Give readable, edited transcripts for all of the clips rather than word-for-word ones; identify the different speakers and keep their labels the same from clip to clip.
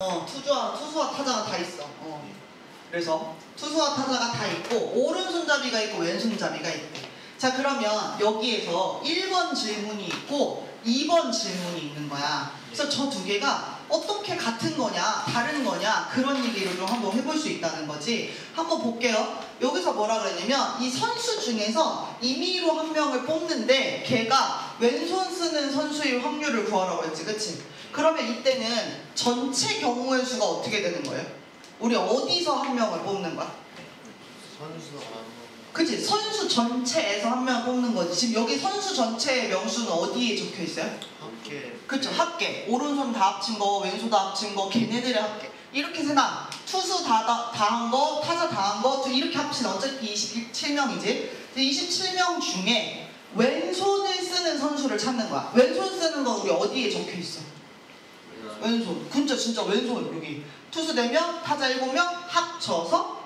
Speaker 1: 투수와 타자가 다 있어. 그래서 투수와 타자가 다 있고 오른손잡이가 있고 왼손잡이가 있고. 자, 그러면 여기에서 1번 질문이 있고 2번 질문이 있는 거야. 그래서 저 두 개가 어떻게 같은 거냐 다른 거냐 그런 얘기를 좀 한번 해볼 수 있다는 거지. 한번 볼게요. 여기서 뭐라 그랬냐면 이 선수 중에서 임의로 한 명을 뽑는데 걔가 왼손 쓰는 선수의 확률을 구하라고 했지, 그치? 그러면 이때는 전체 경우의 수가 어떻게 되는 거예요? 우리 어디서 한 명을 뽑는 거야? 그치? 선수 전체에서 한 명을 뽑는 거지. 지금 여기 선수 전체의 명수는 어디에 적혀 있어요?
Speaker 2: 합계.
Speaker 1: 그쵸, 합계. 오른손 다 합친 거, 왼손 다 합친 거, 걔네들의 합계. 이렇게 세나 투수 다 한 거, 타자 다 한 거, 이렇게 합치면 어차피 27명이지. 27명 중에 왼손을 쓰는 선수를 찾는 거야. 왼손 쓰는 건 우리 어디에 적혀 있어? 왼손. 진짜 왼손. 여기 투수 4명, 타자 7명 합쳐서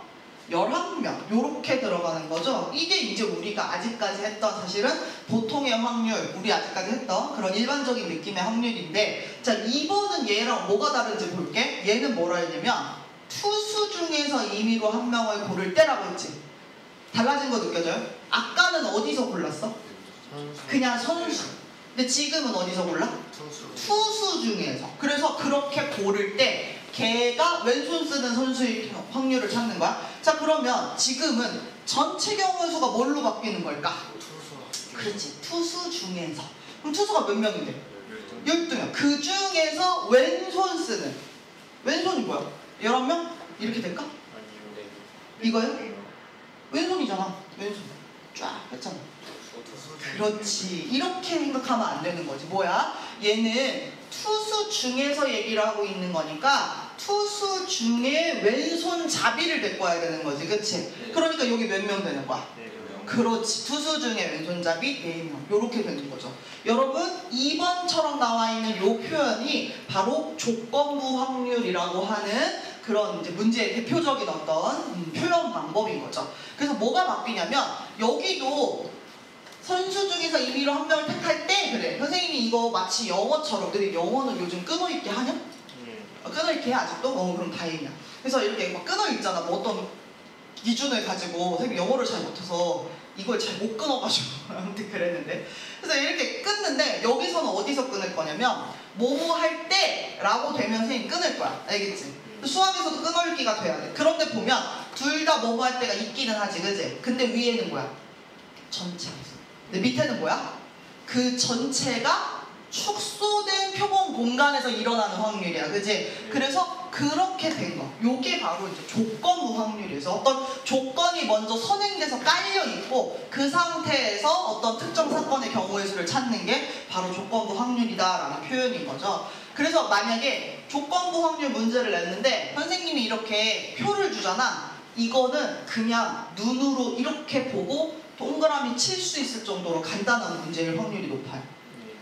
Speaker 1: 11명 요렇게 들어가는 거죠. 이게 이제 우리가 아직까지 했던 사실은 보통의 확률, 우리 아직까지 했던 그런 일반적인 느낌의 확률인데, 자, 2번은 얘랑 뭐가 다른지 볼게. 얘는 뭐라 했냐면 투수 중에서 임의로 한 명을 고를 때라고 했지. 달라진 거 느껴져요? 아까는 어디서 골랐어? 그냥 선수. 근데 지금은 어디서 골라? 투수 중에서. 그래서 그렇게 고를 때 걔가 왼손 쓰는 선수의 확률을 찾는 거야. 자, 그러면 지금은 전체 경우의 수가 뭘로 바뀌는 걸까? 그렇지, 투수 중에서. 그럼 투수가 몇 명인데? 12명. 그 중에서 왼손 쓰는, 왼손이 뭐야? 11명? 이렇게 될까? 이거요? 왼손이잖아. 왼손 쫙 했잖아. 그렇지, 이렇게 생각하면 안 되는 거지. 뭐야? 얘는 투수 중에서 얘기를 하고 있는 거니까 투수 중에 왼손잡이를 데리고 와야 되는 거지, 그치? 그러니까 여기 몇 명 되는 거야? 그렇지, 투수 중에 왼손잡이 4명 요렇게 되는 거죠. 여러분, 2번처럼 나와 있는 요 표현이 바로 조건부 확률이라고 하는 그런 이제 문제의 대표적인 어떤 표현 방법인 거죠. 그래서 뭐가 바뀌냐면 여기도 선수 중에서 임의로 한 명을 택할 때, 그래, 선생님이 이거 마치 영어처럼, 근데 영어는 요즘 끊어읽기 하냐? 끊어읽기 해 아직도? 그럼 다행이야. 그래서 이렇게 막 끊어읽잖아. 뭐 어떤 기준을 가지고 선생님이 영어를 잘 못해서 이걸 잘 못 끊어가지고 아무튼 그랬는데, 그래서 이렇게 끊는데 여기서는 어디서 끊을 거냐면 뭐뭐 할 때 라고 되면 선생님 끊을 거야. 알겠지? 수학에서도 끊어읽기가 돼야 돼. 그런데 보면 둘 다 뭐뭐 할 때가 있기는 하지, 그치? 근데 위에는 뭐야? 전체에서. 근데 밑에는 뭐야? 그 전체가 축소된 표본 공간에서 일어나는 확률이야, 그치? 그래서 그렇게 된 거, 요게 바로 이제 조건부 확률이어서 어떤 조건이 먼저 선행돼서 깔려 있고 그 상태에서 어떤 특정 사건의 경우의 수를 찾는 게 바로 조건부 확률이다라는 표현인 거죠. 그래서 만약에 조건부 확률 문제를 냈는데 선생님이 이렇게 표를 주잖아. 이거는 그냥 눈으로 이렇게 보고 동그라미 칠 수 있을 정도로 간단한 문제일 확률이 높아요.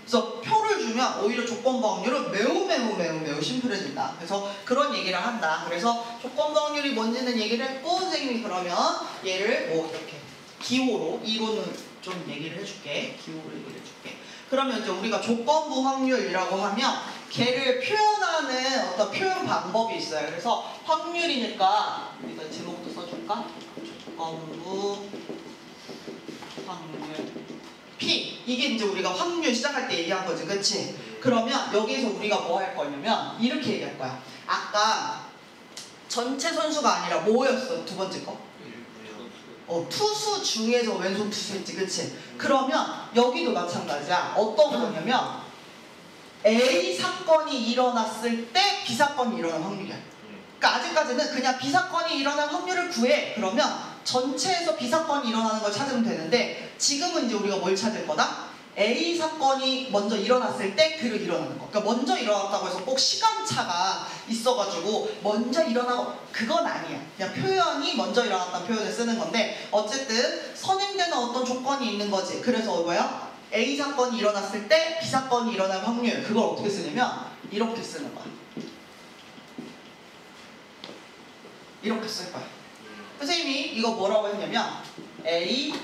Speaker 1: 그래서 표를 주면 오히려 조건부 확률은 매우 심플해진다. 그래서 그런 얘기를 한다. 그래서 조건부 확률이 뭔지는 얘기를 했고, 선생님이 그러면 얘를 뭐 이렇게 기호로, 이론을 좀 얘기를 해줄게. 기호로 얘기를 해줄게. 그러면 이제 우리가 조건부 확률이라고 하면 걔를 표현하는 어떤 표현 방법이 있어요. 그래서 확률이니까 우리가 제목도 써줄까? 조건부 확률 P, 이게 이제 우리가 확률 시작할 때 얘기한 거지, 그치? 그러면 여기에서 우리가 뭐 할 거냐면 이렇게 얘기할 거야. 아까 전체 선수가 아니라 뭐였어? 두 번째 거? 투수 중에서 왼손 투수 했지, 그치? 그러면 여기도 마찬가지야. 어떤 거냐면 A 사건이 일어났을 때 B 사건이 일어날 확률이야. 그러니까 아직까지는 그냥 B 사건이 일어날 확률을 구해. 그러면 전체에서 B 사건이 일어나는 걸 찾으면 되는데, 지금은 이제 우리가 뭘 찾을 거다? A 사건이 먼저 일어났을 때 그를 일어나는 거. 그러니까 먼저 일어났다고 해서 꼭 시간차가 있어가지고 먼저 일어나고, 그건 아니야. 그냥 표현이 먼저 일어났다는 표현을 쓰는 건데 어쨌든 선행되는 어떤 조건이 있는 거지. 그래서 뭐야? A 사건이 일어났을 때 B 사건이 일어날 확률, 그걸 어떻게 쓰냐면 이렇게 쓰는 거야. 이렇게 쓸 거야. 선생님이 이거 뭐라고 했냐면 A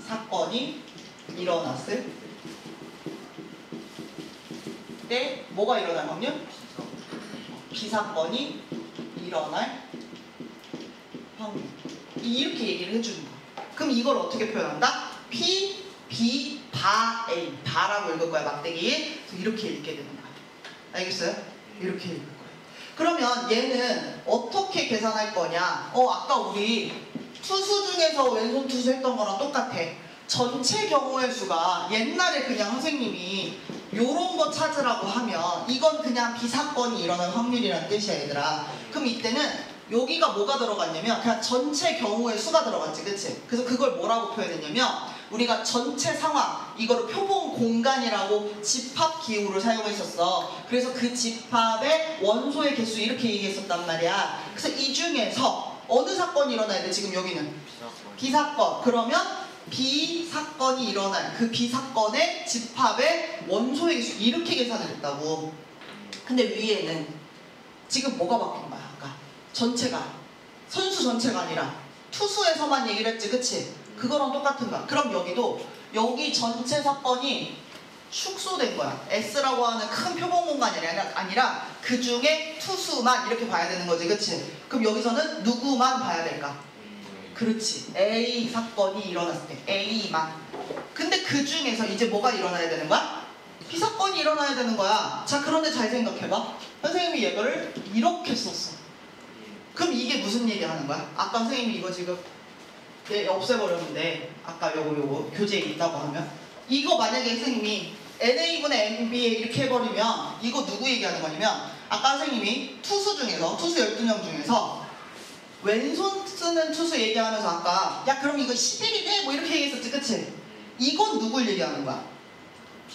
Speaker 1: 사건이 일어났을 때 뭐가 일어날 확률? B사건이 일어날 확률. 이렇게 얘기를 해주는 거야. 그럼 이걸 어떻게 표현한다? P, B, 바, A. 바라고 읽을 거야, 막대기. 이렇게 읽게 되는 거야. 알겠어요? 이렇게 읽을 거야. 그러면 얘는 어떻게 계산할 거냐? 아까 우리 투수 중에서 왼손 투수 했던 거랑 똑같아. 전체 경우의 수가 옛날에 그냥 선생님이 요런 거 찾으라고 하면 이건 그냥 B사건이 일어날 확률이라는 뜻이야, 얘들아. 그럼 이때는 여기가 뭐가 들어갔냐면 그냥 전체 경우의 수가 들어갔지, 그치? 그래서 그걸 뭐라고 표현했냐면 우리가 전체 상황, 이거를 표본 공간이라고 집합 기호를 사용했었어. 그래서 그 집합의 원소의 개수 이렇게 얘기했었단 말이야. 그래서 이 중에서 어느 사건이 일어나야 돼? 지금 여기는 B사건. 그러면 B사건이 일어날 그 B사건의 집합의 원소의 개수 이렇게 계산을 했다고. 근데 위에는 지금 뭐가 바뀐 거야? 아까 전체가 선수 전체가 아니라 투수에서만 얘기를 했지, 그치? 그거랑 똑같은 거야. 그럼 여기도 여기 전체 사건이 축소된 거야. S라고 하는 큰 표본 공간이 아니라 그 중에 투수만 이렇게 봐야 되는 거지, 그치? 그럼 여기서는 누구만 봐야 될까? 그렇지. A 사건이 일어났을 때 A만. 근데 그 중에서 이제 뭐가 일어나야 되는 거야? B 사건이 일어나야 되는 거야. 자, 그런데 잘 생각해봐. 선생님이 얘를 이렇게 썼어. 그럼 이게 무슨 얘기 하는 거야? 아까 선생님이 이거 지금 없애버렸는데 아까 요거 교재에 있다고 하면 이거 만약에 선생님이 NA분의 NB에 이렇게 해버리면 이거 누구 얘기하는 거냐면 아까 선생님이 투수 12명 중에서 왼손 쓰는 투수 얘기하면서 아까 야 그럼 이거 11이네? 뭐 이렇게 얘기했었지, 그치? 이건 누굴 얘기하는 거야?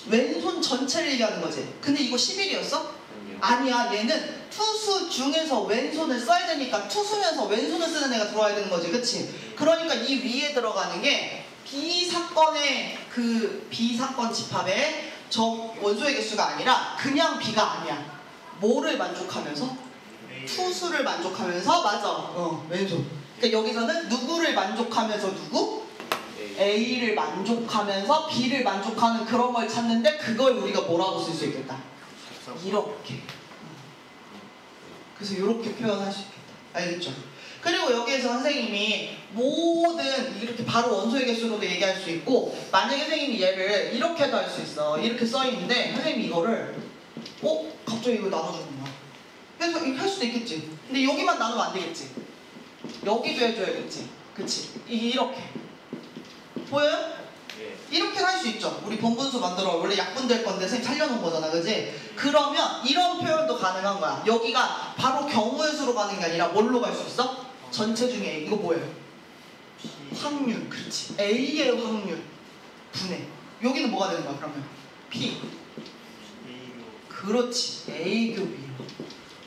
Speaker 1: 왼손 전체를 얘기하는 거지. 근데 이거 11이었어? 아니야. 얘는 투수 중에서 왼손을 써야 되니까 투수면서 왼손을 쓰는 애가 들어와야 되는 거지, 그치? 그러니까 이 위에 들어가는 게 B사건의 그 B사건 집합의 저 원소의 개수가 아니라 그냥 B가 아니야. 뭐를 만족하면서? 투수를 만족하면서, 맞아. 왼손. 그러니까 여기서는 누구를 만족하면서 누구? A를 만족하면서 B를 만족하는 그런 걸 찾는데 그걸 우리가 뭐라고 쓸 수 있겠다? 이렇게. 그래서 이렇게 표현할 수 있겠다. 알겠죠? 그리고 여기에서 선생님이 모든 이렇게 바로 원소의 개수로도 얘기할 수 있고 만약에 선생님이 얘를 이렇게도 할 수 있어. 이렇게 써있는데 선생님이 이거를 갑자기 이거 나눠주는 거야. 그래서 이렇게 할 수도 있겠지. 근데 여기만 나누면 안 되겠지. 여기도 해줘야겠지. 그치? 이렇게. 보여요? 이렇게 할 수 있죠. 우리 본분수 만들어 원래 약분 될 건데 선생님 살려놓은 거잖아, 그지? 그러면 이런 표현도 가능한 거야. 여기가 바로 경우의 수로 가는 게 아니라 뭘로 갈 수 있어? 전체 중에 A. 이거 뭐예요? 확률. 그렇지. A의 확률 분해. 여기는 뭐가 되는 거야 그러면? P. 그렇지. A 교비.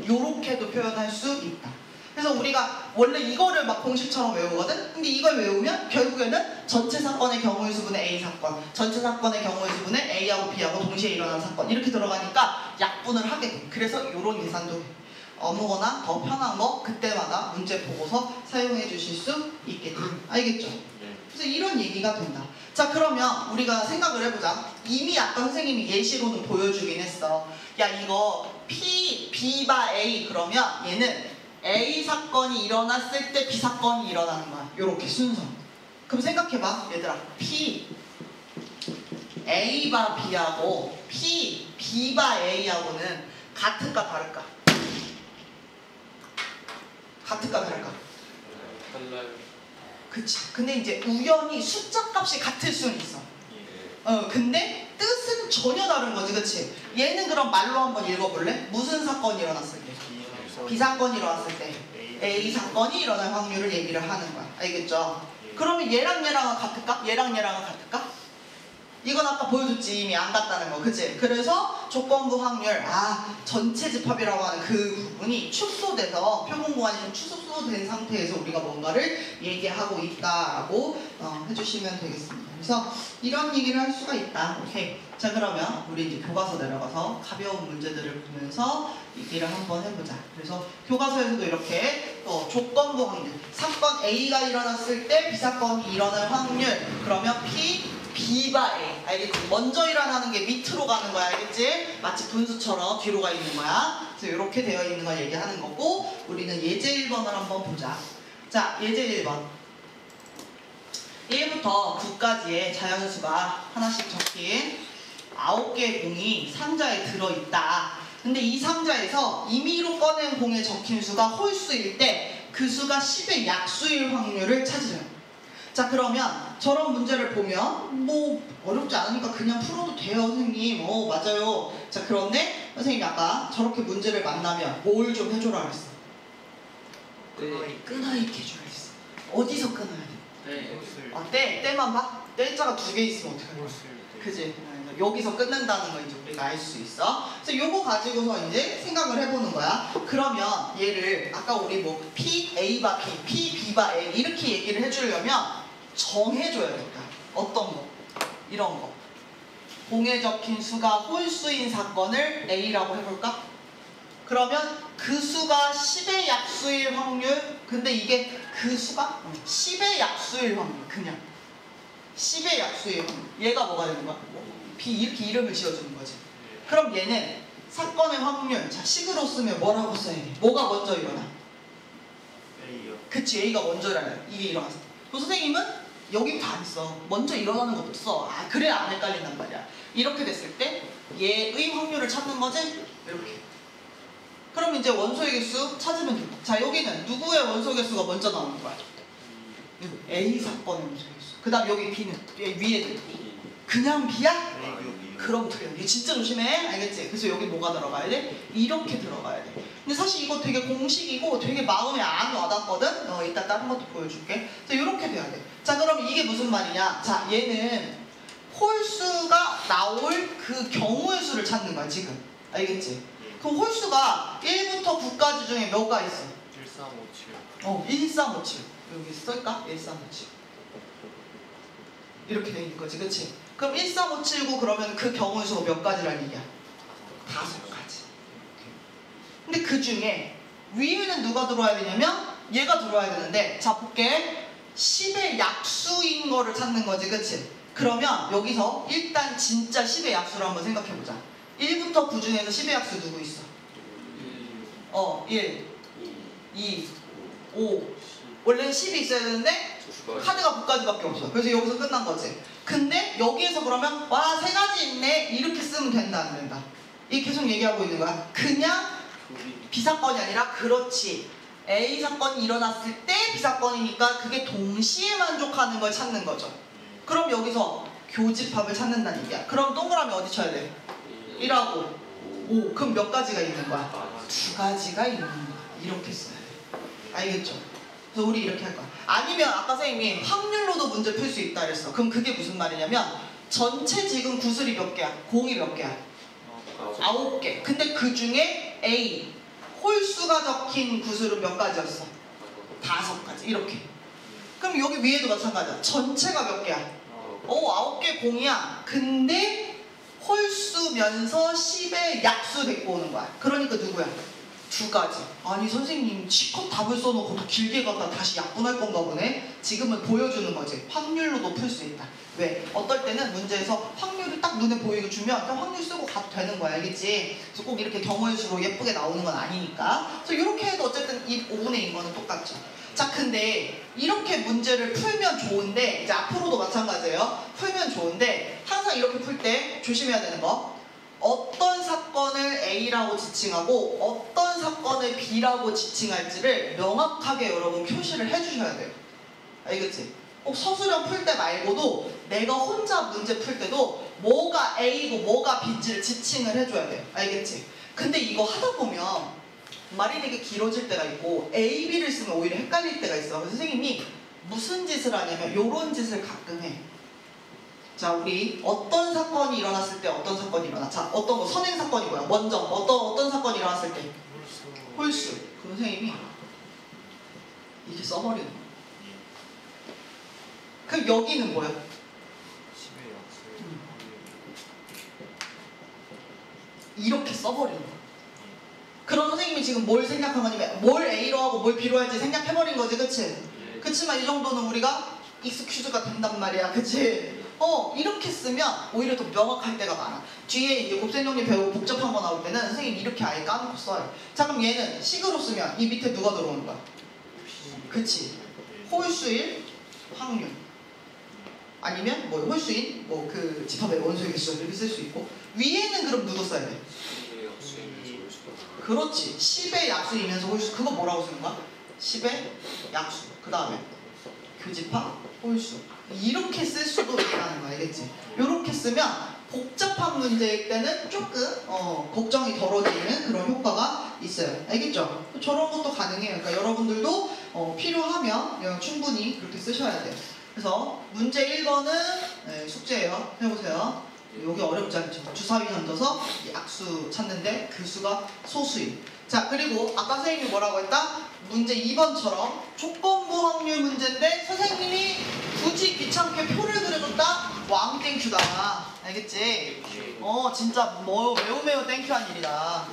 Speaker 1: 요렇게도 표현할 수 있다. 그래서 우리가 원래 이거를 막 공식처럼 외우거든? 근데 이걸 외우면 결국에는 전체 사건의 경우의 수분의 A 사건, 전체 사건의 경우의 수분의 A하고 B하고 동시에 일어나는 사건 이렇게 들어가니까 약분을 하게 돼. 그래서 이런 계산도 해. 어묵거나 더 편한 거 그때마다 문제 보고서 사용해 주실 수 있겠다. 알겠죠? 그래서 이런 얘기가 된다. 자, 그러면 우리가 생각을 해보자. 이미 아까 선생님이 예시로는 보여주긴 했어. 야, 이거 P, B바 A 그러면 얘는 A 사건이 일어났을 때 B 사건이 일어나는 거야. 요렇게 순서. 그럼 생각해봐 얘들아. P A바 B하고 P B바 A하고는 같을까 다를까? 같을까 다를까?
Speaker 2: 달라요.
Speaker 1: 그치. 근데 이제 우연히 숫자 값이 같을 수는 있어. 근데 뜻은 전혀 다른 거지, 그치? 얘는 그럼 말로 한번 읽어볼래? 무슨 사건이 일어났을 때? B 사건이 일어났을 때 A 사건이 일어날 확률을 얘기를 하는 거야. 알겠죠? 그러면 얘랑 얘랑은 같을까? 얘랑 얘랑은 같을까? 이건 아까 보여줬지. 이미 안 같다는 거, 그치? 그래서 조건부 확률, 전체 집합이라고 하는 그 부분이 축소돼서 표본 공간이 좀 축소된 상태에서 우리가 뭔가를 얘기하고 있다라고 해주시면 되겠습니다. 그래서 이런 얘기를 할 수가 있다. 오케이. 자, 그러면 우리 이제 교과서 내려가서 가벼운 문제들을 보면서 얘기를 한번 해보자. 그래서 교과서에서도 이렇게 조건부 확률, 사건 A가 일어났을 때 B 사건이 일어날 확률, 그러면 P, B바 A. 알겠지? 먼저 일어나는 게 밑으로 가는 거야. 알겠지? 마치 분수처럼 뒤로 가 있는 거야. 그래서 이렇게 되어 있는 걸 얘기하는 거고, 우리는 예제 1번을 한번 보자. 자, 예제 1번. 1부터 9까지의 자연수가 하나씩 적힌 9개의 공이 상자에 들어있다. 근데 이 상자에서 임의로 꺼낸 공에 적힌 수가 홀수일 때 그 수가 10의 약수일 확률을 찾으래요. 자, 그러면 저런 문제를 보면 뭐 어렵지 않으니까 그냥 풀어도 돼요, 선생님. 맞아요. 자, 그런데 선생님이 아까 저렇게 문제를 만나면 뭘 좀 해줘라 그랬어? 끄나있게 해줘라 그랬어. 어디서 끊어야 돼? 때만 봐? 때자가 2개 있으면 어떡해? 그지? 여기서 끊는다는 거 이제 우리가 알 수 있어. 그래서 요거 가지고서 이제 생각을 해보는 거야. 그러면 얘를 아까 우리 뭐 P, A바 P, P, B바 A 이렇게 얘기를 해주려면 정해줘야 될까? 어떤 거? 이런 거. 공에 적힌 수가 홀수인 사건을 A라고 해볼까? 그러면 그 수가 10의 약수일 확률. 근데 이게 그 수가 10의 약수일 확률. 그냥 10의 약수일 확률. 얘가 뭐가 되는 거야? B 이렇게 이름을 지어주는 거지. 그럼 얘는 사건의 확률. 자, 식으로 쓰면 뭐라고 써야 돼? 뭐가 먼저 일어나?
Speaker 2: A요.
Speaker 1: 그치, A가 먼저 일어나. 이게 일어났어. 그 선생님은 여기부터 안 써. 먼저 일어나는 것부터 써. 그래야 안 헷갈린단 말이야. 이렇게 됐을 때 얘의 확률을 찾는 거지? 이렇게. 그럼 이제 원소의 개수 찾으면 돼. 자, 여기는 누구의 원소 개수가 먼저 나오는 거야? A 사건의 원소 개수. 그 다음 여기 B는 위에는 그냥 B야? 그럼 틀려. 얘 진짜 조심해. 알겠지? 그래서 여기 뭐가 들어가야 돼? 이렇게 들어가야 돼. 근데 사실 이거 되게 공식이고 되게 마음에 안 와닿거든? 이따 다른 것도 보여줄게. 그래서 이렇게 돼야 돼. 자, 그럼 이게 무슨 말이냐? 자, 얘는 홀수가 나올 그 경우의 수를 찾는 거야, 지금. 알겠지? 그럼 홀수가 1부터 9까지 중에 몇가 있어?
Speaker 2: 1357.
Speaker 1: 1357. 여기 쓸까? 1357. 이렇게 돼 있는 거지, 그치? 그럼 13579 그러면 그 경우의 수가 몇 가지란 얘기야? 5가지. 근데 그 중에 위에는 누가 들어와야 되냐면 얘가 들어와야 되는데, 자, 볼게. 10의 약수인 거를 찾는 거지, 그치? 그러면 여기서 일단 진짜 10의 약수를 한번 생각해보자. 1부터 9 중에서 10의 약수 누구 있어? 1, 2, 5. 원래는 10이 있어야 되는데 카드가 9가지밖에 없어. 그래서 여기서 끝난 거지. 근데 여기에서 그러면 와, 3가지 있네 이렇게 쓰면 된다 안 된다? 이게 계속 얘기하고 있는 거야. 그냥 B사건이 아니라 그렇지. A사건이 일어났을 때 B사건이니까 그게 동시에 만족하는 걸 찾는 거죠. 그럼 여기서 교집합을 찾는다는 얘기야. 그럼 동그라미 어디 쳐야 돼? 1하고 5. 그럼 몇 가지가 있는 거야? 2가지가 있는 거야. 이렇게 써야 돼. 알겠죠? 그래서 우리 이렇게 할 거야. 아니면 아까 선생님이 확률로도 문제 풀 수 있다 그랬어. 그럼 그게 무슨 말이냐면 전체 지금 구슬이 몇 개야? 공이 몇 개야? 9개. 근데 그 중에 A 홀수가 적힌 구슬은 몇 가지였어? 5가지. 이렇게. 그럼 여기 위에도 마찬가지야. 전체가 몇 개야? 9개 공이야. 근데 홀수면서 10의 약수 데리고 오는 거야. 그러니까 누구야? 2가지. 아니 선생님 치컷 답을 써놓고 더 길게 가다 다시 약분할 건가 보네. 지금은 보여주는 거지. 확률로도 풀 수 있다. 왜? 어떨 때는 문제에서 확률을 딱 눈에 보이게 주면 그냥 확률 쓰고 가도 되는 거야. 알겠지? 그래서 꼭 이렇게 경우의 수로 예쁘게 나오는 건 아니니까. 그래서 이렇게 해도 어쨌든 이 5분의 2거는 똑같죠. 자, 근데 이렇게 문제를 풀면 좋은데, 이제 앞으로도 마찬가지예요. 풀면 좋은데 항상 이렇게 풀 때 조심해야 되는 거, 어떤 사건을 A라고 지칭하고 어떤 사건을 B라고 지칭할지를 명확하게 여러분 표시를 해주셔야 돼요. 알겠지? 꼭 서술형 풀 때 말고도 내가 혼자 문제 풀 때도 뭐가 A고 뭐가 B인지를 지칭을 해줘야 돼요. 알겠지? 근데 이거 하다 보면 말이 되게 길어질 때가 있고 A, B를 쓰면 오히려 헷갈릴 때가 있어. 그래서 선생님이 무슨 짓을 하냐면 요런 짓을 가끔 해. 자, 우리 어떤 사건이 일어났을 때 어떤 사건이 일어나? 자, 어떤 거 선행 사건이 뭐야? 먼저 어떤 사건이 일어났을 때? 홀수. 그 선생님이 이렇게 써버리는 거야. 그럼 여기는 뭐야?
Speaker 2: 10의 약수.
Speaker 1: 이렇게 써버리는 거야. 그럼 선생님이 지금 뭘 생각한 거냐면 뭘 A로 하고 뭘 B로 할지 생각해버린 거지, 그치? 그치만 이 정도는 우리가 익스큐즈가 된단 말이야, 그치? 이렇게 쓰면 오히려 더 명확할 때가 많아. 뒤에 이제 곱셈 정리 배우고 복잡한 거 나올 때는 선생님 이렇게 아예 까놓고 써요. 자, 그럼 얘는 식으로 쓰면 이 밑에 누가 들어오는 거야? 그치. 홀수일 확률. 아니면 뭐 홀수인 뭐 그 집합의 원소의 개수 이렇게 쓸 수 있고, 위에는 그럼 누구 써야 돼? 그렇지. 10의 약수이면서 홀수. 그거 뭐라고 쓰는 거야? 10의 약수. 그 다음에 교집합 홀수. 이렇게 쓸 수도 있다는 거 알겠지? 이렇게 쓰면 복잡한 문제일 때는 조금 걱정이 덜어지는 그런 효과가 있어요. 알겠죠? 저런 것도 가능해요. 그러니까 여러분들도 필요하면 충분히 그렇게 쓰셔야 돼요. 그래서 문제 1번은 숙제예요. 해보세요. 여기 어렵지 않죠? 주사위 던져서 약수 찾는데 그 수가 소수임. 자, 그리고 아까 선생님이 뭐라고 했다? 문제 2번처럼 조건부 확률 문제인데 선생님이 굳이 귀찮게 표를 그려줬다? 왕땡큐다. 알겠지? 진짜 매우 땡큐한 일이다.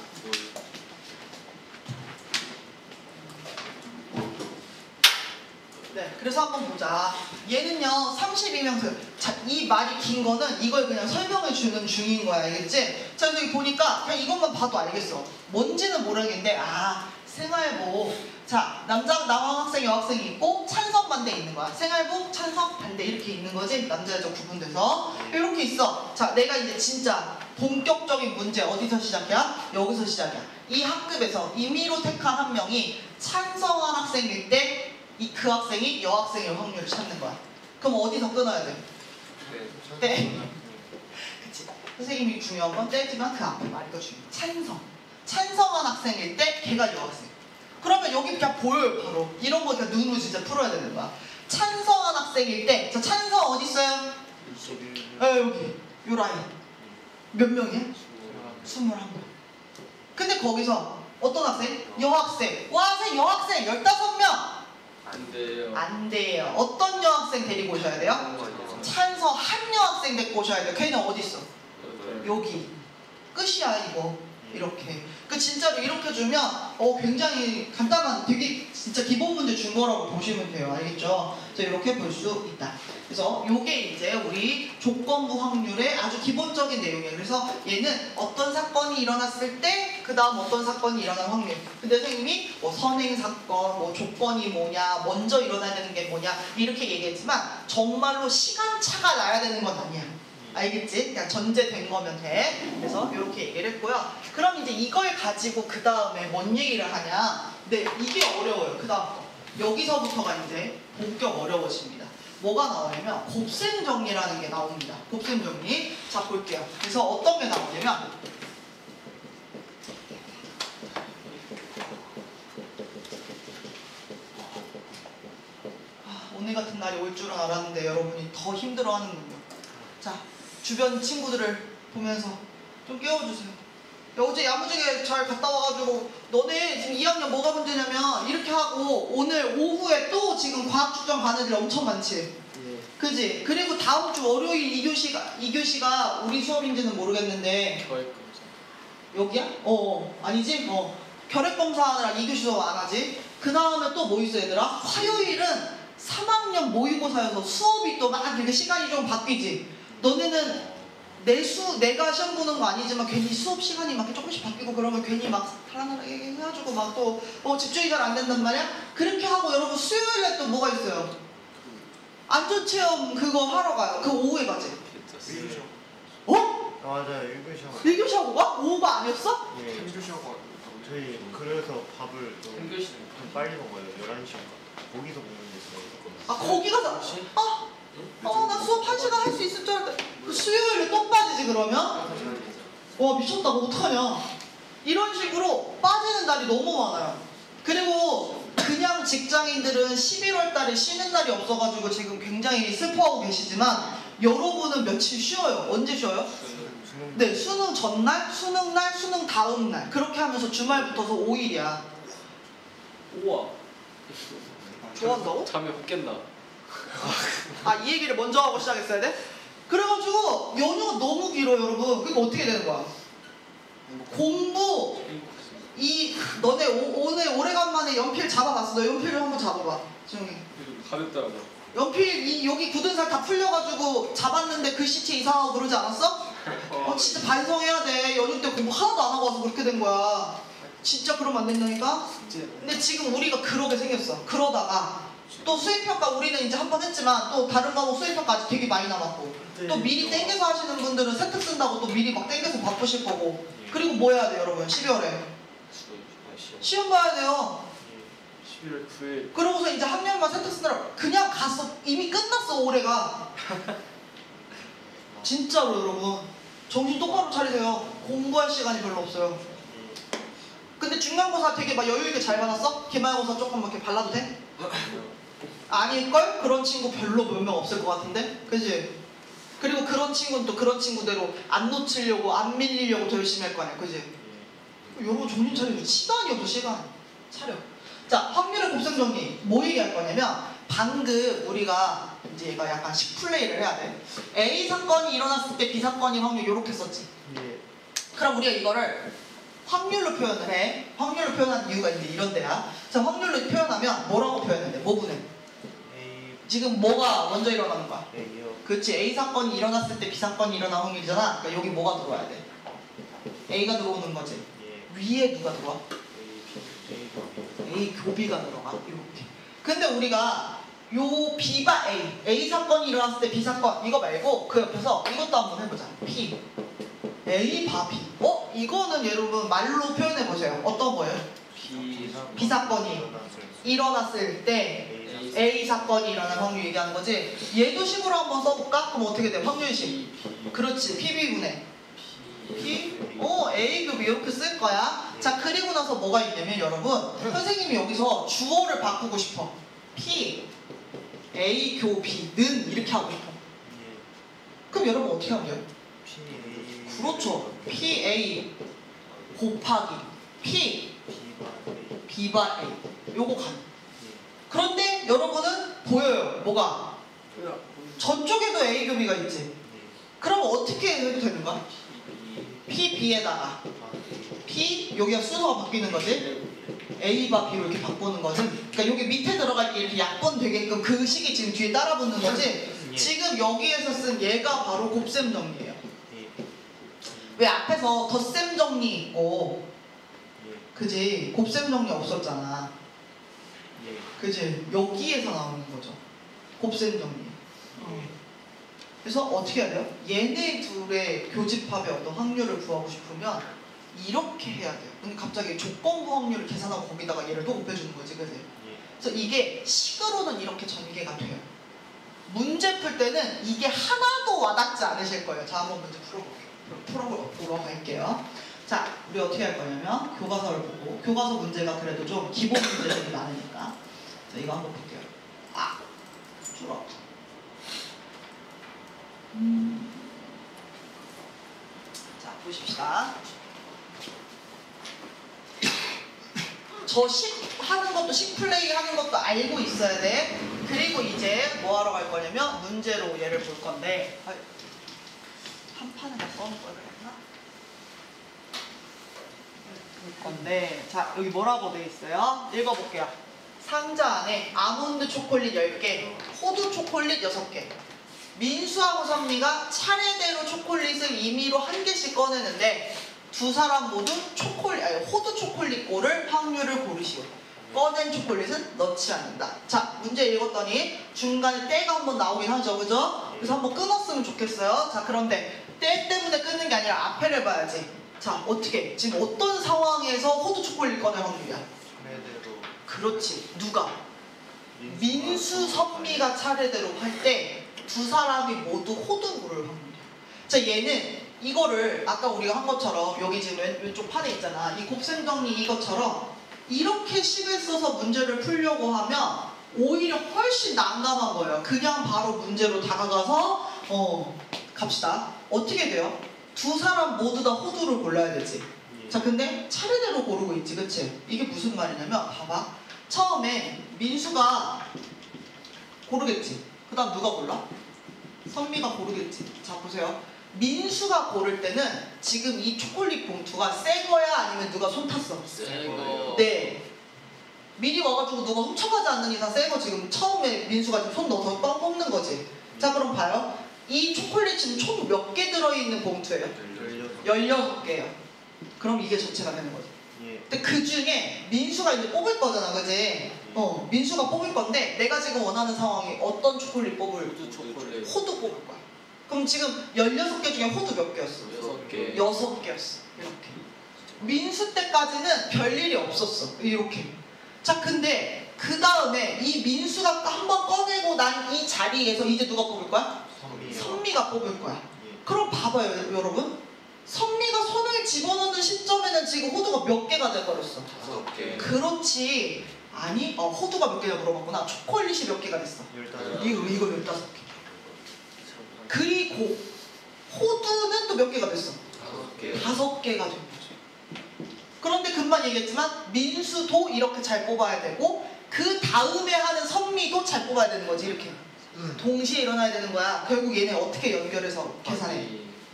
Speaker 1: 네, 그래서 한번 보자. 얘는요 32명수. 자, 이 말이 긴 거는 이걸 그냥 설명해 주는 중인 거야. 알겠지? 자, 여기 보니까 그냥 이것만 봐도 알겠어. 뭔지는 모르겠는데 생활복. 자, 남학생 여학생이 있고 찬성 반대 있는 거야. 생활복 찬성 반대 이렇게 있는 거지. 남자 여자 구분돼서 이렇게 있어. 자, 내가 이제 진짜 본격적인 문제 어디서 시작이야? 여기서 시작이야. 이 학급에서 임의로 택한 한 명이 찬성한 학생일 때 그 학생이 여학생일 확률을 찾는 거야. 그럼 어디서 끊어야 돼? 네. 그치. 선생님이 중요한 건 떼지만 그 앞에 말이 더 중요해. 찬성한 학생일 때 걔가 여학생. 그러면 여기 그냥 보여요. 바로 이런 거 그냥 눈으로 진짜 풀어야 되는 거야. 찬성한 학생일 때, 자, 찬성 어디 있어요? 여기 요 라인. 몇 명이야? 21명. 근데 거기서 어떤 학생? 여학생. 여학생 15명. 안 돼요. 어떤 여학생 데리고 오셔야 돼요? 찬성 한 여학생 데리고 오셔야 돼요. 걔는 어디 있어? 여기. 끝이야 이거. 이렇게. 진짜로 이렇게 주면 굉장히 간단한 되게 진짜 기본 문제 준 거라고 보시면 돼요. 알겠죠? 그래서 이렇게 볼 수 있다. 그래서 요게 이제 우리 조건부 확률의 아주 기본적인 내용이에요. 그래서 얘는 어떤 사건이 일어났을 때 그 다음 어떤 사건이 일어날 확률. 근데 선생님이 선행 사건, 조건이 뭐냐, 먼저 일어나야 되는 게 뭐냐 이렇게 얘기했지만 정말로 시간차가 나야 되는 건 아니야. 알겠지? 그냥 전제된 거면 돼. 그래서 이렇게 얘기를 했고요. 그럼 이제 이걸 가지고 그 다음에 뭔 얘기를 하냐? 네, 이게 어려워요. 그 다음 거. 여기서부터가 이제 본격 어려워집니다. 뭐가 나오냐면 곱셈 정리라는 게 나옵니다. 곱셈 정리. 자, 볼게요. 그래서 어떤 게 나오냐면 오늘 같은 날이 올 줄은 알았는데 여러분이 더 힘들어하는군요. 자, 주변 친구들을 보면서 좀 깨워주세요. 야, 어제 야무지게 잘 갔다 와가지고 너네 지금 2학년 뭐가 문제냐면 이렇게 하고 오늘 오후에 또 지금 과학축전 가는 애들 엄청 많지? 그지? 그리고 다음 주 월요일 2교시가 우리 수업인지는 모르겠는데 여기야? 아니지? 결핵검사 하느라 2교시 수업 안 하지? 그 다음에 또 뭐 있어 얘들아? 화요일은 3학년 모의고사여서 수업이 또 막 이렇게 시간이 좀 바뀌지? 너네는 내가 시험 보는 거 아니지만 괜히 수업 시간이 막 조금씩 바뀌고 그러면 괜히 막 달라나게 해가지고 막 또 집중이 잘 안 된단 말이야? 그렇게 하고 여러분 수요일에 또 뭐가 있어요? 안전체험 그거 하러 가요. 그거 오후에 가지?
Speaker 2: 맞아요. 1교시
Speaker 1: 1교시 하고 가? 오후가 아니었어?
Speaker 2: 예. 3교시 하고 저희 그래서 밥을 좀 빨리 먹어요. 11시인가. 거기서 먹는 게 있어요.
Speaker 1: 거기 가서? 나 수업 1시간 할 수 있을 줄 알았는데 수요일에 또 빠지지 그러면? 와 미쳤다. 그거 어떡하냐. 이런 식으로 빠지는 날이 너무 많아요. 그리고 그냥 직장인들은 11월 달에 쉬는 날이 없어가지고 지금 굉장히 슬퍼하고 계시지만 여러분은 며칠 쉬어요. 언제 쉬어요? 네, 수능 전날, 수능 날, 수능 다음 날 그렇게 하면서 주말 붙어서 5일이야.
Speaker 3: 우와.
Speaker 1: 좋아한다고?
Speaker 3: 잠이 확 깬다.
Speaker 1: 이 얘기를 먼저 하고 시작했어야 돼? 그래가지고 연휴가 너무 길어요 여러분. 그러니까 어떻게 되는 거야? 공부 너네 오늘 오래간만에 연필 잡아봤어. 너 연필을 한번 잡아봐. 조용히.
Speaker 3: 가볍더라고요.
Speaker 1: 연필 여기 굳은 살 다 풀려가지고 잡았는데 글씨체 이상하고 그러지 않았어? 진짜 반성해야 돼. 연휴 때 공부 하나도 안 하고 와서 그렇게 된 거야. 진짜 그러면 안 된다니까? 근데 지금 우리가 그러게 생겼어. 그러다가 또 수행평가 우리는 이제 한 번 했지만 또 다른 과목 수행평가 아직 되게 많이 남았고 또 미리 땡겨서 하시는 분들은 세특 쓴다고 또 미리 막 땡겨서 바쁘실 거고 그리고 뭐 해야 돼요 여러분? 12월에 시험 봐야 돼요.
Speaker 3: 11월 9일.
Speaker 1: 그러고서 이제 한 년만 세특 쓰느라 그냥 갔어. 이미 끝났어 올해가. 진짜로 여러분 정신 똑바로 차리세요. 공부할 시간이 별로 없어요. 근데 중간고사 되게 막 여유있게 잘 받았어? 기말고사 조금 이렇게 발라도 돼? 아닐걸? 그런 친구 별로 몇 명 없을 것 같은데? 그지? 그리고 그런 친구는 또 그런 친구대로 안 놓치려고 안 밀리려고 더 열심히 할 거 아니야. 그지? 여러분 정신 차리고 시간이 없어 시간. 차려. 자 확률의 곱셈 정리 뭐 얘기할 거냐면 방금 우리가 이제 얘가 약간 식플레이를 해야 돼. A 사건이 일어났을 때 B 사건인 확률 이렇게 썼지. 그럼 우리가 이거를 확률로 표현을 해. 확률로 표현하는 이유가 있는데 이런 데야. 자 확률로 표현하면 뭐라고 표현해야 돼? 뭐 분해? 지금 뭐가 먼저 일어나는 거야? 그렇지. A 사건이 일어났을 때 B 사건이 일어난 확률이잖아. 그러니까 여기 뭐가 들어와야 돼? A가 들어오는 거지. 위에 누가 들어와? A 교비가 들어가. 이렇게. 근데 우리가 요 B바 A 사건이 일어났을 때 B 사건 이거 말고 그 옆에서 이것도 한번 해보자. P A 바 B. 이거는 여러분 말로 표현해 보세요. 어떤 거예요? B 사건이 일어났을 때 A 사건이 일어난 확률 얘기하는 거지. 얘도 식으로 한번 써볼까? 그럼 어떻게 돼? 확률식. 그렇지. PB분의 P A 급 이렇게 쓸 거야. 자 그리고 나서 뭐가 있냐면 여러분 선생님이 여기서 주어를 바꾸고 싶어. P A 교 B는 이렇게 하고 싶어. 그럼 여러분 어떻게 하면 돼요? 그렇죠. PA 곱하기 P B바 A 요거 간. 그런데 여러분은 보여요. 뭐가? 저쪽에도 A 교 B가 있지. 그럼 어떻게 해도 되는 거야? P B에다가 P 여기가 순서가 바뀌는 거지. A바 B로 이렇게 바꾸는 거지. 그러니까 여기 밑에 들어갈 게 이렇게 약분 되게끔 그 식이 지금 뒤에 따라 붙는 거지. 지금 여기에서 쓴 얘가 바로 곱셈 정리예요. 왜 앞에서 덧셈 정리 있고 그지? 곱셈 정리 없었잖아. 그지? 여기에서 나오는 거죠. 곱셈 정리. 그래서 어떻게 해야 돼요? 얘네 둘의 교집합의 어떤 확률을 구하고 싶으면 이렇게 해야 돼요. 근데 갑자기 조건부 확률을 계산하고 거기다가 얘를 또 곱해주는 거지, 그지? 그래서 이게 식으로는 이렇게 전개가 돼요. 문제 풀 때는 이게 하나도 와닿지 않으실 거예요. 자, 한번 문제 풀어보러 갈게요. 자, 우리 어떻게 할 거냐면 교과서를 보고 교과서 문제가 그래도 좀 기본 문제들이 많으니까 자, 이거 한번 볼게요. 줄어. 자, 보십시다. 저 식 하는 것도 식플레이 하는 것도 알고 있어야 돼. 그리고 이제 뭐 하러 갈 거냐면 문제로 얘를 볼 건데 한 판에 다 써놓을 걸 그랬나? 볼 건데 자 여기 뭐라고 돼 있어요? 읽어볼게요. 상자 안에 아몬드 초콜릿 10개, 호두 초콜릿 6개. 민수하고 선미가 차례대로 초콜릿을 임의로 한 개씩 꺼내는데 두 사람 모두 호두 초콜릿 고를 확률을 고르시오. 꺼낸 초콜릿은 넣지 않는다. 자, 문제 읽었더니 중간에 때가 한번 나오긴 하죠, 그죠? 그래서 한번 끊었으면 좋겠어요. 자, 그런데 때 때문에 끊는 게 아니라 앞에를 봐야지. 자, 어떻게? 지금 어떤 상황에서 호두 초콜릿 꺼낼 확률이야? 그렇지. 누가? 민수, 선미가 차례대로 할 때 두 사람이 모두 호두 고를 확률이야. 자, 얘는 이거를 아까 우리가 한 것처럼 여기 지금 왼쪽 판에 있잖아. 이 곱셈 정리 이것처럼 이렇게 식을 써서 문제를 풀려고 하면 오히려 훨씬 난감한 거예요. 그냥 바로 문제로 다가가서 갑시다. 어떻게 돼요? 두 사람 모두 다 호두를 골라야 되지. 자, 근데 차례대로 고르고 있지, 그치? 이게 무슨 말이냐면 봐봐. 처음에 민수가 고르겠지. 그 다음 누가 골라? 선미가 고르겠지. 자, 보세요. 민수가 고를 때는 지금 이 초콜릿 봉투가 새 거야 아니면 누가 손 탔어?
Speaker 3: 새거.
Speaker 1: 네. 미리 와가지고 누가 훔쳐가지 않는 이상 새 거 지금 처음에 민수가 지금 손 넣어서 뽑는 거지. 자 그럼 봐요. 이 초콜릿 지금 총 몇 개 들어있는 봉투예요? 16개예요. 그럼 이게 전체가 되는 거지.
Speaker 2: 예.
Speaker 1: 근데 그 중에 민수가 이제 뽑을 거잖아, 그지? 민수가 뽑을 건데 내가 지금 원하는 상황이 어떤 초콜릿 뽑을?
Speaker 3: 호두 초콜릿.
Speaker 1: 호두 뽑을 거야. 그럼 지금 16개 중에 호두 몇 개였어?
Speaker 3: 6개.
Speaker 1: 6개였어. 이렇게. 민수 때까지는 별일이 없었어. 이렇게. 자, 근데 그 다음에 이 민수가 한번 꺼내고 난 이 자리에서 이제 누가 뽑을 거야? 선미가 뽑을 거야.
Speaker 2: 예.
Speaker 1: 그럼 봐봐요, 여러분. 선미가 손을 집어넣는 시점에는 지금 호두가 몇 개가 돼버렸어?
Speaker 3: 5개.
Speaker 1: 그렇지. 아니, 호두가 몇 개냐 물어봤구나. 초콜릿이 몇 개가 됐어?
Speaker 2: 15개.
Speaker 1: 이거 15개. 그리고 호두는 또 몇 개가 됐어?
Speaker 3: 5개.
Speaker 1: 5개가 된 거죠. 그런데 금방 얘기했지만 민수도 이렇게 잘 뽑아야 되고 그 다음에 하는 선미도 잘 뽑아야 되는 거지. 이렇게 동시에 일어나야 되는 거야. 결국 얘네 어떻게 연결해서 계산해?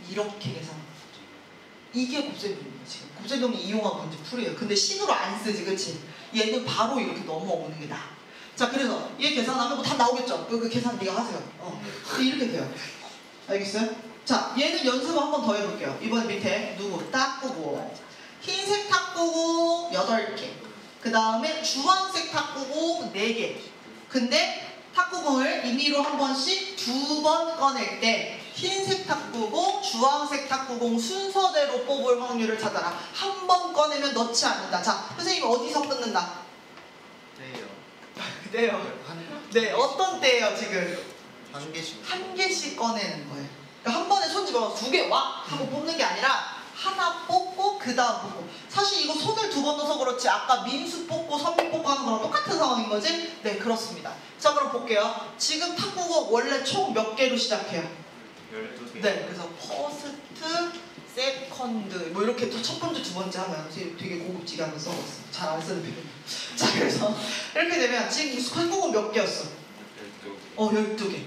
Speaker 1: 이렇게 계산해. 이게 곱셈비입니다. 지금 곱셈비는 이용한 문제 풀이에요. 근데 신으로 안 쓰지, 그치? 얘는 바로 이렇게 넘어오는 게 나아. 자, 그래서 얘 계산하면 뭐 다 나오겠죠? 그 계산 네가 하세요. 이렇게 돼요. 알겠어요? 자, 얘는 연습을 한 번 더 해볼게요. 이번 밑에 누구? 탁구공. 흰색 탁구공 8개. 그 다음에 주황색 탁구공 4개. 근데 탁구공을 임의로 한 번씩 2번 꺼낼 때 흰색 탁구공, 주황색 탁구공 순서대로 뽑을 확률을 찾아라. 한 번 꺼내면 넣지 않는다. 자, 선생님 어디서 끊는다?
Speaker 2: 네요.
Speaker 1: 네요. 네, 어떤 때예요 지금?
Speaker 2: 한 개씩.
Speaker 1: 한 개씩 꺼내는 거예요. 그러니까 한 번에 손 집어서 2개 와! 하고 뽑는 게 아니라 하나 뽑고 그 다음 뽑고. 사실 이거 손을 2번 넣어서 그렇지 아까 민수 뽑고 선미 뽑고 하는 거랑 똑같은 상황인 거지? 네, 그렇습니다. 자, 그럼 볼게요. 지금 탁구공 원래 총 몇 개로 시작해요?
Speaker 2: 12개.
Speaker 1: 네, 그래서 퍼스트, 세컨드 뭐 이렇게 또 첫 번째, 두 번째 하면 되게 고급지게 하면서 잘 안 쓰는 표현. 자, 그래서 이렇게 되면 지금 탁구공 몇 개였어? 12개.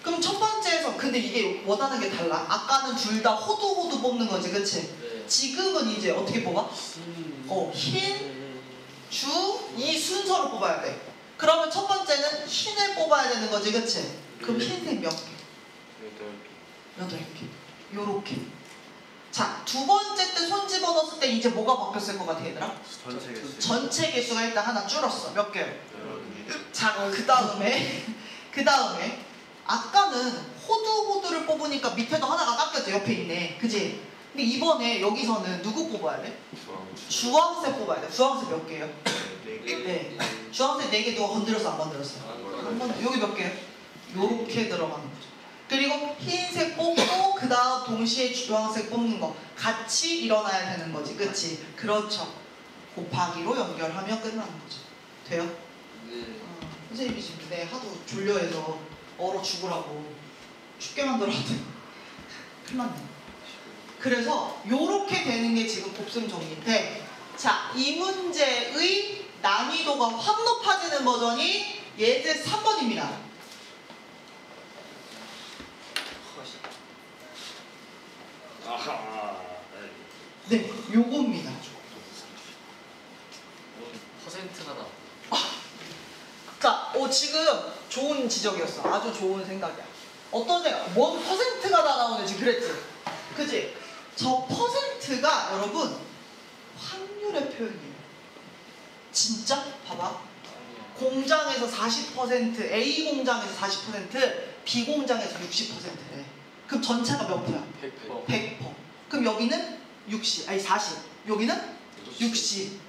Speaker 1: 그럼 첫 번째에서 근데 이게 원하는 게 달라. 아까는 둘 다 호두 뽑는 거지, 그치?
Speaker 3: 네.
Speaker 1: 지금은 이제 어떻게 뽑아? 흰, 주, 이 순서로 뽑아야 돼. 그러면 첫 번째는 흰을 뽑아야 되는 거지, 그치? 그럼 흰색 몇 개? 8개. 요렇게. 자, 두 번째 때 손 집어넣었을 때 이제 뭐가 바뀌었을 것 같아, 얘들아?
Speaker 2: 전체 개수.
Speaker 1: 전체 개수가 일단 하나 줄었어. 몇 개요?
Speaker 2: 12개.
Speaker 1: 자, 그 다음에 아까는 호두를 뽑으니까 밑에도 하나가 깎였죠. 옆에 있네. 그지? 근데 이번에 여기서는 누구 뽑아야 돼? 주황색 뽑아야 돼. 주황색 몇 개예요?
Speaker 2: 4개.
Speaker 1: 네. 주황색 4개 누가 건드렸어? 안 건드렸어? 한 번. 여기 몇 개요? 요렇게 들어가는 거죠. 그리고 흰색 뽑고 그 다음 동시에 주황색 뽑는 거 같이 일어나야 되는 거지. 그치? 그렇죠. 곱하기로 연결하면 끝나는 거죠. 돼요?
Speaker 3: 네.
Speaker 1: 선생님이 지금 내 하도 졸려해서 얼어 죽으라고 춥게 만들었는데 큰일 났네. 그래서 요렇게 되는 게 지금 곱셈 정리인데, 자, 이 문제의 난이도가 확 높아지는 버전이 예제 3번입니다.
Speaker 3: 아하.
Speaker 1: 네, 요겁니다.
Speaker 3: 퍼센트가 나.
Speaker 1: 자, 지금 좋은 지적이었어. 아주 좋은 생각이야. 어떤 생각? 뭔 퍼센트가 다 나오네 지금 그랬지? 그치? 저 퍼센트가 여러분 확률의 표현이에요. 진짜? 봐봐. 공장에서 40%, A 공장에서 40%, B 공장에서 60%래. 그럼 전체가 몇 프야?
Speaker 3: 100%.
Speaker 1: 100%. 그럼 여기는 60, 아니 40. 여기는 60.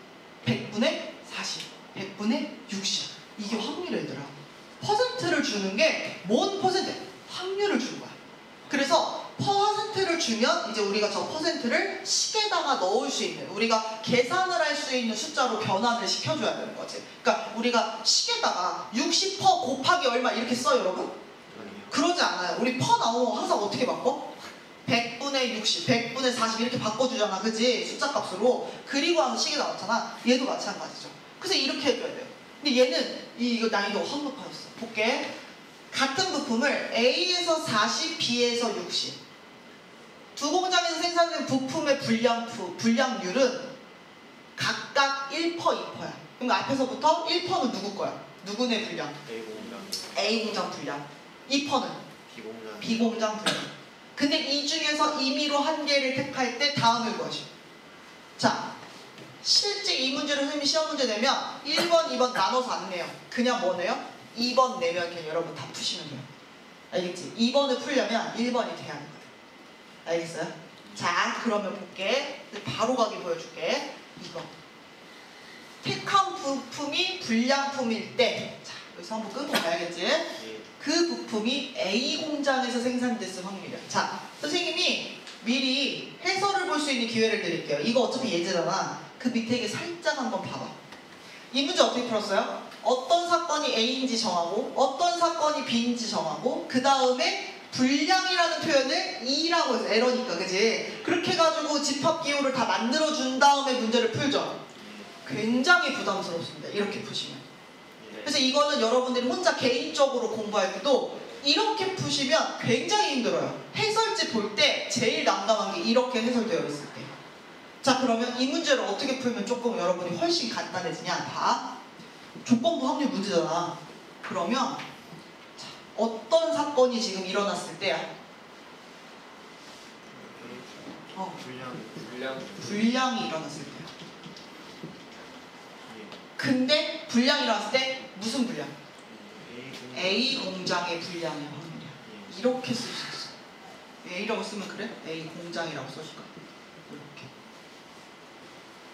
Speaker 1: 100분의 40. 100분의 60. 이게 확률이야, 얘들아. 퍼센트를 주는 게 뭔 퍼센트? 확률을 주는 거야. 그래서 퍼센트를 주면 이제 우리가 저 퍼센트를 식에다가 넣을 수 있는, 우리가 계산을 할 수 있는 숫자로 변환을 시켜줘야 되는 거지. 그러니까 우리가 식에다가 60% 곱하기 얼마 이렇게 써요, 여러분? 그러지 않아요. 우리 퍼 나오면 항상 어떻게 바꿔? 100분의 60, 100분의 40 이렇게 바꿔주잖아, 그지? 숫자 값으로. 그리고 하면 식이 나왔잖아. 얘도 마찬가지죠. 그래서 이렇게 해줘야 돼요. 근데 얘는 이거 난이도가 확 높아졌어. 볼게. 같은 부품을 A에서 40, B에서 60. 두 공장에서 생산된 부품의 불량률은 각각 1%, 2%야. 그럼 앞에서부터 1%는 누구 거야? 누구네 불량?
Speaker 2: A 공장,
Speaker 1: A 공장 불량. 2%는
Speaker 2: B 공장,
Speaker 1: B 공장 불량. 근데 이 중에서 임의로 한 개를 택할 때 다음일 것이. 자, 실제 이 문제를 선생님이 시험 문제 내면 1번, 2번 나눠서 안 내요. 그냥 뭐 내요? 2번 내면 그냥 여러분 다 푸시면 돼요. 알겠지? 2번을 풀려면 1번이 돼야 하는 거야. 알겠어요? 자, 그러면 볼게. 바로 가기 보여줄게. 이거. 택한 부품이 불량품일 때, 자, 여기서 한번 끄고 가야겠지?
Speaker 2: 예,
Speaker 1: 그 부품이 A 공장에서 생산됐을 확률이야. 자, 선생님이 미리 해설을 볼 수 있는 기회를 드릴게요. 이거 어차피 예제잖아. 그 밑에 이게 살짝 한번 봐봐. 이 문제 어떻게 풀었어요? 어떤 사건이 A인지 정하고 어떤 사건이 B인지 정하고 그 다음에 불량이라는 표현을 E라고 해서 에러니까, 그지? 그렇게 해가지고 집합기호를 다 만들어준 다음에 문제를 풀죠. 굉장히 부담스럽습니다. 이렇게 푸시면. 그래서 이거는 여러분들이 혼자 개인적으로 공부할 때도 이렇게 푸시면 굉장히 힘들어요. 해설지 볼 때 제일 난감한 게 이렇게 해설되어 있을 때. 자, 그러면 이 문제를 어떻게 풀면 조금 여러분이 훨씬 간단해지냐? 봐. 조건부 확률 문제잖아. 그러면 자, 어떤 사건이 지금 일어났을 때야? 불량이 일어났을 때야. 근데 불량이 일어났을 때 무슨 불량? A 공장의 불량의 확률이야. 이렇게 쓸 수 있어. A라고 쓰면 그래? A 공장이라고 써줄까?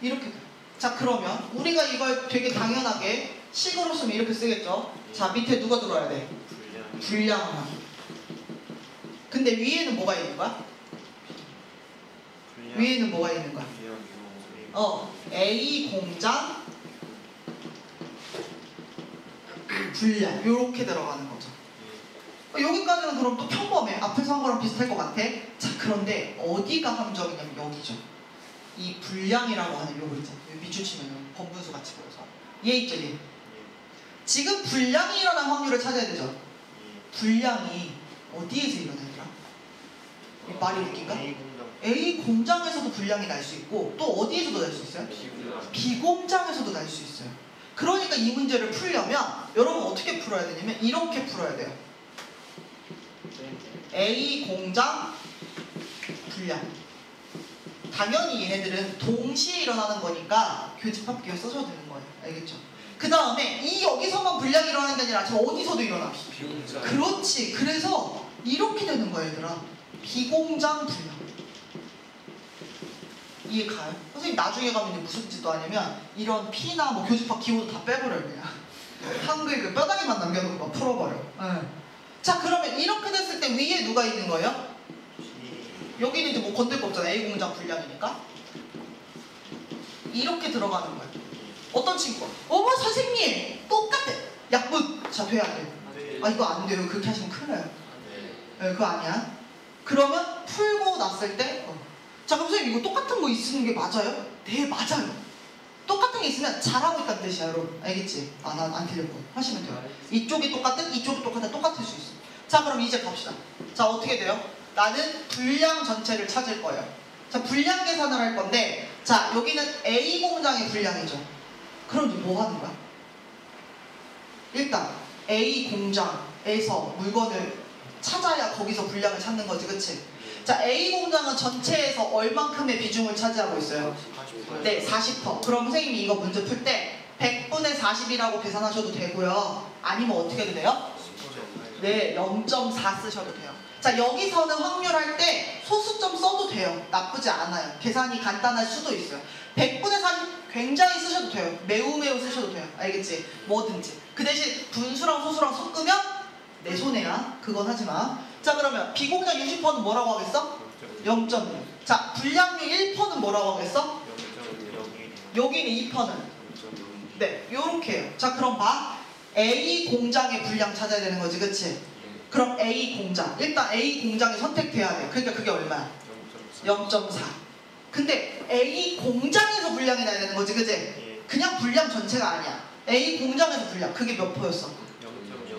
Speaker 1: 이렇게 돼. 자, 그러면 우리가 이걸 되게 당연하게 식으로 쓰면 이렇게 쓰겠죠? 자, 밑에 누가 들어와야 돼? 불량. 근데 위에는 뭐가 있는 거야? 위에는 뭐가 있는 거야? A 공장 불량. 요렇게 들어가는 거죠. 여기까지는 그럼 또 평범해. 앞에서 한 거랑 비슷할 것 같아. 자, 그런데 어디가 함정이냐면 여기죠. 이 불량이라고 하는 요거 있잖아. 밑줄 치면 번분수 같이 보여서. 얘 있죠, 얘. 지금 불량이 일어난 확률을 찾아야 되죠. 불량이 어디에서 일어나더라? 말이 웃긴가? A 공장에서도 불량이 날 수 있고 또 어디에서도 날 수 있어요? B 공장에서도 날 수 있어요. 그러니까 이 문제를 풀려면 여러분 어떻게 풀어야 되냐면 이렇게 풀어야 돼요. A 공장 불량. 당연히 얘네들은 동시에 일어나는 거니까 교집합기호 써줘도 되는 거예요. 알겠죠? 그 다음에 이 여기서만 불량이 일어나는 게 아니라 저 어디서도 일어나. 그렇지. 그래서 이렇게 되는 거예요, 얘들아. 비공장 불량. 이해 가요? 선생님 나중에 가면 무슨 짓도 하냐면 이런 P나 뭐 교집합 기호도 다 빼버려요, 그냥. 한글 그 뼈다귀만 남겨놓고 막 풀어버려. 네. 자, 그러면 이렇게 됐을 때 위에 누가 있는 거예요? 여기는 이제 뭐 건들 거 없잖아. A 공장 불량이니까. 이렇게 들어가는 거예요. 어떤 친구가 어머 선생님 똑같아. 약분. 자, 돼야 안 돼? 아, 이거 안 돼요. 그렇게 하시면 큰일 나요. 네, 그거 아니야. 그러면 풀고 났을 때 자, 그럼 선생님 이거 똑같은 거 있는 게 맞아요? 네, 맞아요. 똑같은 게 있으면 잘하고 있다는 뜻이야, 여러분. 알겠지? 아, 난 안 틀렸고 하시면 돼요. 이쪽이 똑같은 이쪽이 똑같을 수 있어. 자, 그럼 이제 갑시다. 자, 어떻게 돼요? 나는 불량 전체를 찾을 거예요. 자, 불량 계산을 할 건데, 자, 여기는 A 공장의 불량이죠. 그럼 이제 뭐 하는 거야? 일단 A 공장에서 물건을 찾아야 거기서 불량을 찾는 거지, 그치? 자, A 공장은 전체에서 얼만큼의 비중을 차지하고 있어요? 네, 40%. 그럼 선생님이 이거 문제 풀 때 100분의 40이라고 계산하셔도 되고요. 아니면 어떻게 해도 돼요? 네, 0.4 쓰셔도 돼요. 자, 여기서는 확률할 때 소수점 써도 돼요. 나쁘지 않아요. 계산이 간단할 수도 있어요. 100분의 40 굉장히 쓰셔도 돼요. 매우 쓰셔도 돼요. 알겠지? 뭐든지. 그 대신 분수랑 소수랑 섞으면 내 손해야. 그건 하지 마. 자, 그러면 비공장 60%는 뭐라고 하겠어? 0.1. 자, 불량률 1%는 뭐라고 하겠어? 여기는 2%는? 네, 요렇게 해요. 자, 그럼 봐. A 공장의 불량 찾아야 되는 거지, 그치? 그럼 A 공장. 일단 A 공장이 선택돼야 돼. 그러니까 그게 얼마야? 0.4. 근데 A 공장에서 불량이 나야 되는 거지, 그치? 그냥 불량 전체가 아니야. A 공장에서 불량. 그게 몇 %였어?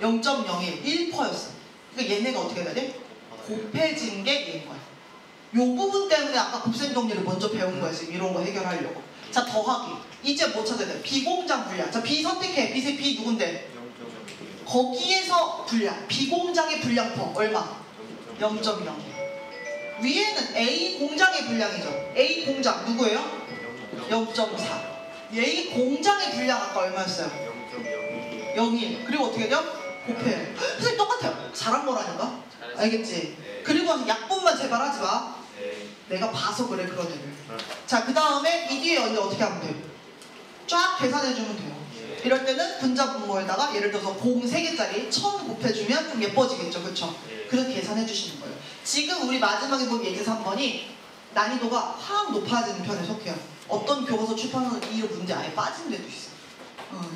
Speaker 1: 0.01. 1%였어. 그러니까 얘네가 어떻게 해야 돼? 곱해진 게 얘인 거야. 부분 때문에 아까 곱셈 정리를 먼저 배운 거야. 지금 이런 거 해결하려고. 자, 더하기. 이제 뭐 찾아야 돼? 비공장 분량. 자, B 선택해. B세 B 누군데? 거기에서 분량. 비공장의 분량터 얼마? 0.0. 위에는 A 공장의 분량이죠. A 공장 누구예요? 0.4. A 공장의 분량 아까 얼마였어요? 0.01. 그리고 어떻게 해요? 곱해요. 선생님 똑같아요. 잘한 거라니까? 알겠지? 그리고 약분만 제발 하지 마. 내가 봐서 그래 그런 애를. 자, 그 다음에 이 뒤에 언니 어떻게 하면 돼요? 쫙 계산해주면 돼요. 이럴 때는 분자 분모에다가 예를 들어서 공 3개짜리 1000 곱해주면 좀 예뻐지겠죠, 그쵸? 그렇게 계산해주시는 거예요. 지금 우리 마지막에 본 예제 3번이 난이도가 확 높아지는 편에 속해요. 어떤 교과서 출판사는 이 문제 아예 빠진 데도 있어.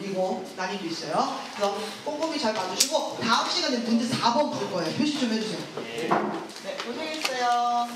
Speaker 1: 이거 난이도 있어요. 그래서 꼼꼼히 잘 봐주시고 다음 시간에 문제 4번 볼 거예요. 표시 좀 해주세요. 네, 고생했어요.